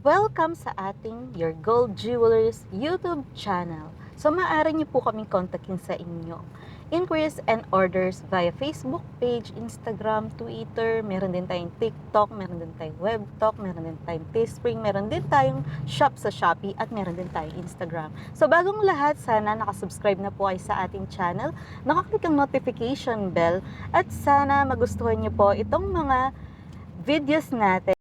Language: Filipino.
Welcome sa ating URGold Jewelries YouTube channel. So maaari niyo po kaming kontakin sa inyo. Inquiries and orders via Facebook page, Instagram, Twitter, meron din tayong TikTok, meron din tayong WebTalk, meron din tayong Teespring, meron din tayong shop sa Shopee, at meron din tayong Instagram. So bagong lahat, sana nakasubscribe na po kayo sa ating channel, nakaklik ang notification bell, at sana magustuhan niyo po itong mga videos natin.